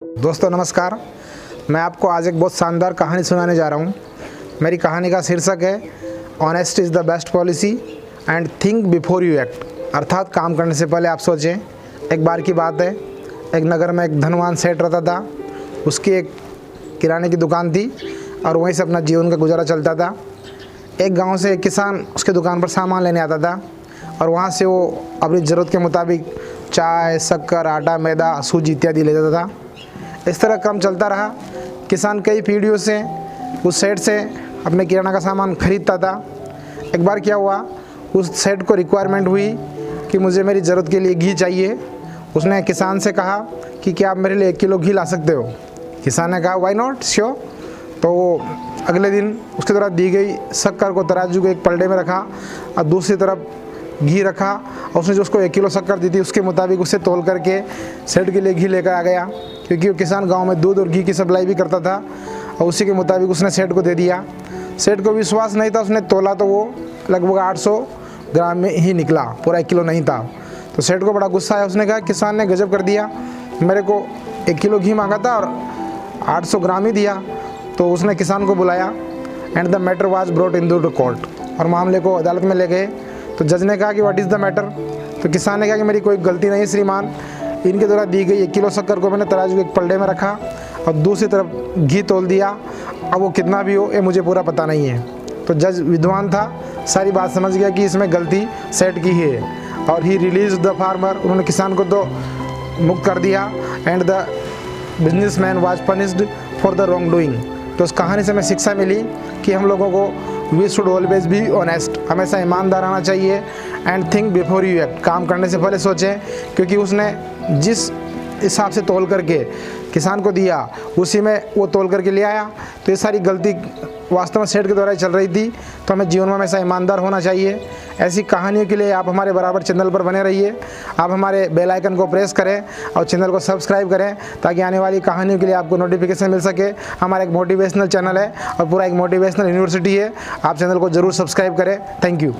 दोस्तों नमस्कार। मैं आपको आज एक बहुत शानदार कहानी सुनाने जा रहा हूँ। मेरी कहानी का शीर्षक है honest is the best policy and think before you act. अर्थात काम करने से पहले आप सोचें। एक बार की बात है, एक नगर में एक धनवान सेठ रहता था। उसकी एक किराने की दुकान थी और वहीं से अपना जीवन का गुजारा चलता था। एक गांव से एक किसान उसके दुकान पर सामान लेने आता था और वहाँ से वो अपनी ज़रूरत के मुताबिक चाय, शक्कर, आटा, मैदा, सूजी इत्यादि ले जाता था। इस तरह काम चलता रहा। किसान कई पीढ़ियों से उस सेठ से अपने किराना का सामान खरीदता था। एक बार क्या हुआ, उस सेठ को रिक्वायरमेंट हुई कि मुझे मेरी ज़रूरत के लिए घी चाहिए। उसने किसान से कहा कि क्या आप मेरे लिए 1 किलो घी ला सकते हो। किसान ने कहा व्हाई नॉट, श्योर। तो वो अगले दिन उसकी तरफ दी गई शक्कर को तराजू के एक पलड़े में रखा और दूसरी तरफ घी रखा और उसने जो उसको 1 किलो शक्कर दी थी उसके मुताबिक उसे तोल करके सेठ के लिए घी लेकर आ गया, क्योंकि वो किसान गांव में दूध और घी की सप्लाई भी करता था। और उसी के मुताबिक उसने सेठ को दे दिया। सेठ को विश्वास नहीं था, उसने तोला तो वो लगभग 800 ग्राम में ही निकला, पूरा 1 किलो नहीं था। तो सेठ को बड़ा गुस्सा आया। उसने कहा किसान ने गजब कर दिया, मेरे को 1 किलो घी मांगा था और 800 ग्राम ही दिया। तो उसने किसान को बुलाया and the matter was brought into court, और मामले को अदालत में ले गए। तो जज ने कहा कि व्हाट इज़ द मैटर। तो किसान ने कहा कि मेरी कोई गलती नहीं है श्रीमान, इनके द्वारा दी गई 1 किलो शक्कर को मैंने तराजू के एक पलड़े में रखा और दूसरी तरफ घी तोल दिया। अब वो कितना भी हो ये मुझे पूरा पता नहीं है। तो जज विद्वान था, सारी बात समझ गया कि इसमें गलती सेठ की है और ही रिलीज द फार्मर। उन्होंने किसान को तो मुक्त कर दिया and the businessman was punished for the wrong doing. तो उस कहानी से हमें शिक्षा मिली कि हम लोगों को we should always be honest, हमेशा ईमानदार रहना चाहिए and think before you act. काम करने से पहले सोचें, क्योंकि उसने जिस हिसाब से तोल करके किसान को दिया उसी में वो तोल करके ले आया। तो ये सारी गलती वास्तव में सेठ के द्वारा ही चल रही थी। तो हमें जीवन में हमेशा ईमानदार होना चाहिए। ऐसी कहानियों के लिए आप हमारे बराबर चैनल पर बने रहिए। आप हमारे बेल आइकन को प्रेस करें और चैनल को सब्सक्राइब करें ताकि आने वाली कहानियों के लिए आपको नोटिफिकेशन मिल सके। हमारा एक मोटिवेशनल चैनल है और पूरा एक मोटिवेशनल यूनिवर्सिटी है। आप चैनल को ज़रूर सब्सक्राइब करें। Thank you.